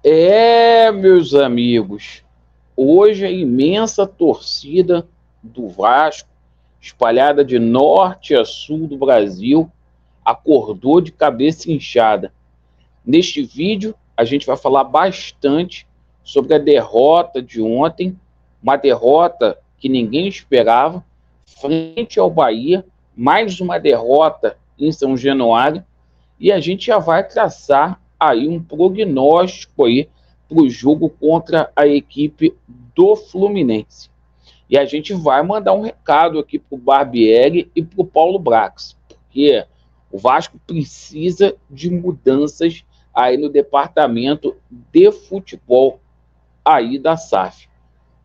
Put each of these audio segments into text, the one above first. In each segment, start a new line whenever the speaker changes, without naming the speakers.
Meus amigos, hoje a imensa torcida do Vasco, espalhada de norte a sul do Brasil, acordou de cabeça inchada. Neste vídeo, a gente vai falar bastante sobre a derrota de ontem, uma derrota que ninguém esperava, frente ao Bahia, mais uma derrota em São Januário, e a gente já vai traçar aí um prognóstico aí para o jogo contra a equipe do Fluminense. E a gente vai mandar um recado aqui para o Barbieri e para o Paulo Brax, porque o Vasco precisa de mudanças aí no departamento de futebol aí da SAF.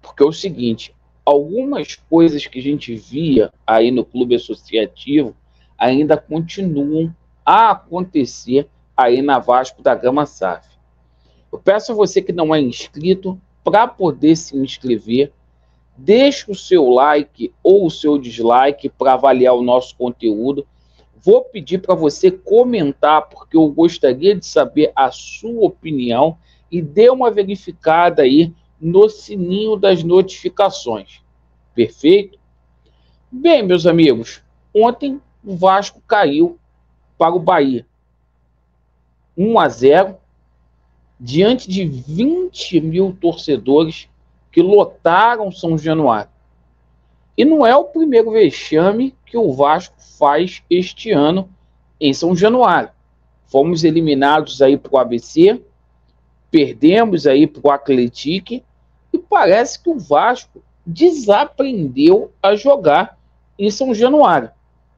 Porque é o seguinte, algumas coisas que a gente via aí no clube associativo ainda continuam a acontecer aí na Vasco da Gama SAF. Eu peço a você que não é inscrito, para poder se inscrever, deixe o seu like ou o seu dislike para avaliar o nosso conteúdo. Vou pedir para você comentar, porque eu gostaria de saber a sua opinião, e dê uma verificada aí no sininho das notificações. Perfeito? Bem, meus amigos, ontem o Vasco caiu para o Bahia. 1-0, diante de 20 mil torcedores que lotaram São Januário. E não é o primeiro vexame que o Vasco faz este ano em São Januário. Fomos eliminados aí para o ABC, perdemos aí para o Atlético, e parece que o Vasco desaprendeu a jogar em São Januário.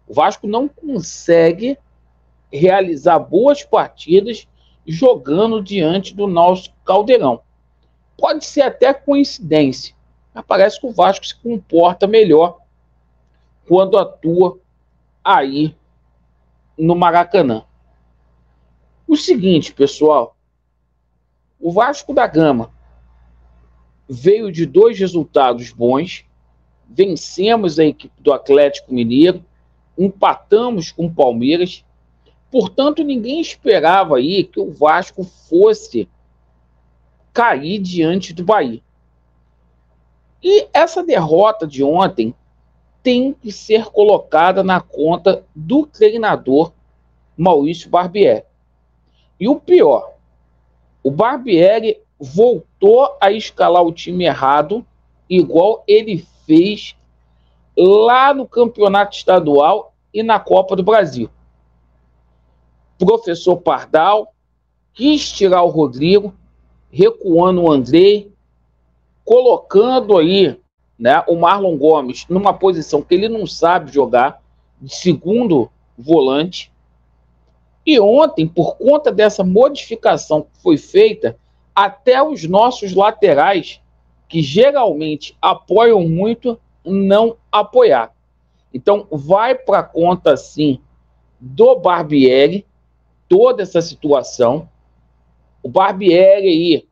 O Vasco não consegue realizar boas partidas jogando diante do nosso Caldeirão. Pode ser até coincidência, mas parece que o Vasco se comporta melhor quando atua aí no Maracanã. O seguinte, pessoal, o Vasco da Gama veio de 2 resultados bons, vencemos a equipe do Atlético Mineiro, empatamos com o Palmeiras. Portanto, ninguém esperava aí que o Vasco fosse cair diante do Bahia. E essa derrota de ontem tem que ser colocada na conta do treinador Maurício Barbieri. E o pior, o Barbieri voltou a escalar o time errado, igual ele fez lá no Campeonato Estadual e na Copa do Brasil. Professor Pardal quis tirar o Rodrigo, recuando o Andrei, colocando aí, né, o Marlon Gomes numa posição que ele não sabe jogar, de segundo volante. E ontem, por conta dessa modificação que foi feita, até os nossos laterais, que geralmente apoiam muito, não apoiar. Então, vai para a conta, sim, do Barbieri, toda essa situação. O Barbieri aí,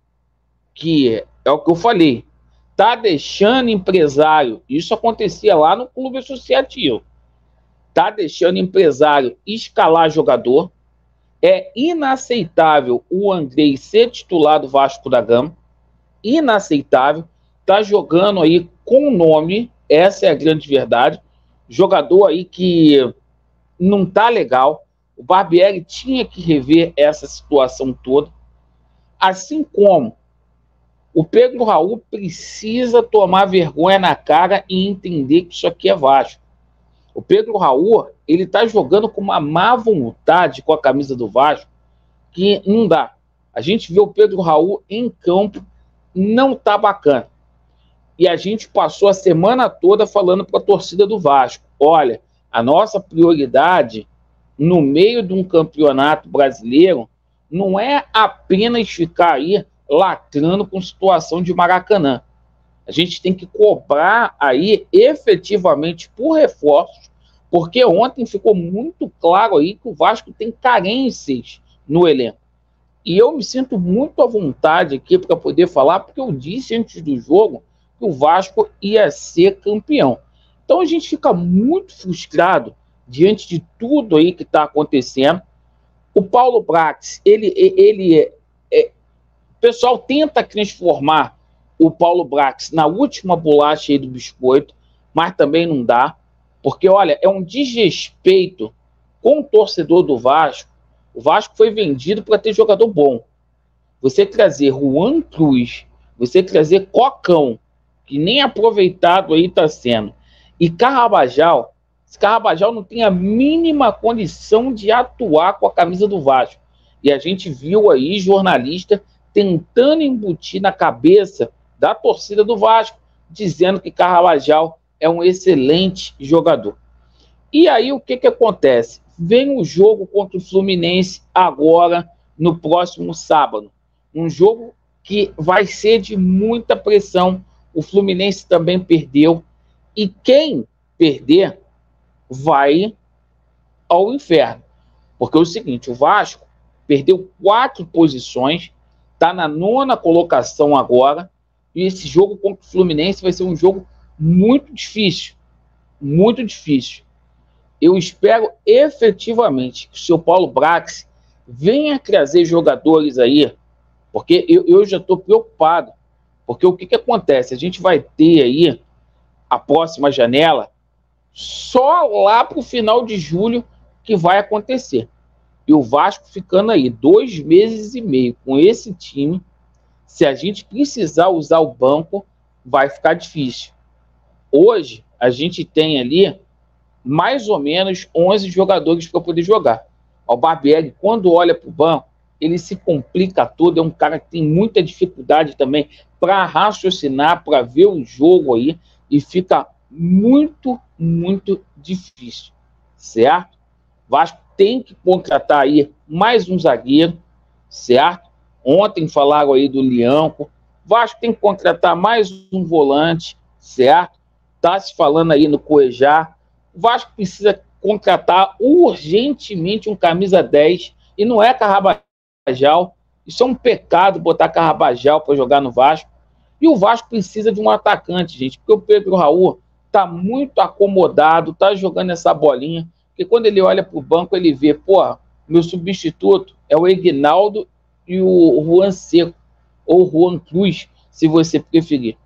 que é o que eu falei, tá deixando empresário, isso acontecia lá no clube associativo, tá deixando empresário escalar jogador. É inaceitável o Andrei ser titular do Vasco da Gama, inaceitável, tá jogando aí com nome, essa é a grande verdade, jogador aí que não tá legal. O Barbieri tinha que rever essa situação toda, assim como o Pedro Raul precisa tomar vergonha na cara e entender que isso aqui é Vasco. O Pedro Raul, ele tá jogando com uma má vontade com a camisa do Vasco, que não dá. A gente vê o Pedro Raul em campo, não tá bacana. E a gente passou a semana toda falando para a torcida do Vasco, olha, a nossa prioridade no meio de um campeonato brasileiro não é apenas ficar aí lacrando com situação de Maracanã. A gente tem que cobrar aí efetivamente por reforços, porque ontem ficou muito claro aí que o Vasco tem carências no elenco. E eu me sinto muito à vontade aqui para poder falar, porque eu disse antes do jogo que o Vasco ia ser campeão. Então a gente fica muito frustrado diante de tudo aí que está acontecendo. O Paulo Brax, ele pessoal tenta transformar o Paulo Brax na última bolacha aí do biscoito, mas também não dá, porque, olha, é um desrespeito com o torcedor do Vasco. O Vasco foi vendido para ter jogador bom. Você trazer Juan Cruz, você trazer Cocão, que nem aproveitado aí está sendo, e Carrabajal, esse Carrabajal não tem a mínima condição de atuar com a camisa do Vasco. E a gente viu aí jornalista tentando embutir na cabeça da torcida do Vasco, dizendo que Carrabajal é um excelente jogador. E aí o que acontece? Vem o jogo contra o Fluminense agora, no próximo sábado. Um jogo que vai ser de muita pressão. O Fluminense também perdeu. E quem perder vai ao inferno. Porque é o seguinte, o Vasco perdeu 4 posições, está na 9ª colocação agora, e esse jogo contra o Fluminense vai ser um jogo muito difícil. Muito difícil. Eu espero efetivamente que o seu Paulo Brax venha trazer jogadores aí, porque eu já estou preocupado. Porque o que acontece? A gente vai ter aí a próxima janela só lá para o final de julho que vai acontecer. E o Vasco ficando aí 2 meses e meio com esse time, se a gente precisar usar o banco, vai ficar difícil. Hoje, a gente tem ali mais ou menos 11 jogadores para poder jogar. O Barbieri, quando olha para o banco, ele se complica todo, é um cara que tem muita dificuldade também para raciocinar, para ver o jogo aí, e fica muito, muito difícil, certo? Vasco tem que contratar aí mais um zagueiro, certo? Ontem falaram aí do Lianco. Vasco tem que contratar mais um volante, certo? Tá se falando aí no Cuejá. O Vasco precisa contratar urgentemente um camisa 10, e não é Carrabajal. Isso é um pecado botar Carrabajal para jogar no Vasco. E o Vasco precisa de um atacante, gente, porque o Pedro Raul tá muito acomodado, tá jogando essa bolinha, porque quando ele olha para o banco, ele vê, pô, meu substituto é o Egnaldo e o Juan Seco, ou Juan Cruz, se você preferir.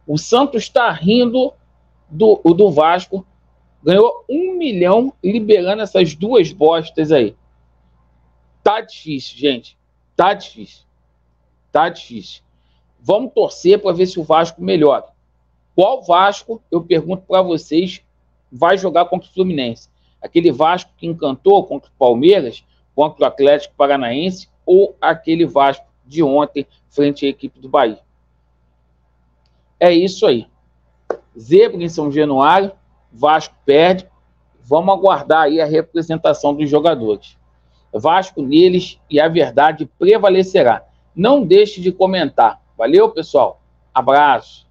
O Santos está rindo do Vasco, ganhou 1 milhão liberando essas 2 bostas aí. Tá difícil, gente. Tá difícil. Tá difícil. Vamos torcer para ver se o Vasco melhora. Qual Vasco, eu pergunto para vocês, vai jogar contra o Fluminense? Aquele Vasco que encantou contra o Palmeiras, contra o Atlético Paranaense, ou aquele Vasco de ontem frente à equipe do Bahia? É isso aí. Zebra em São Januário, Vasco perde. Vamos aguardar aí a representação dos jogadores. Vasco neles e a verdade prevalecerá. Não deixe de comentar. Valeu, pessoal. Abraço.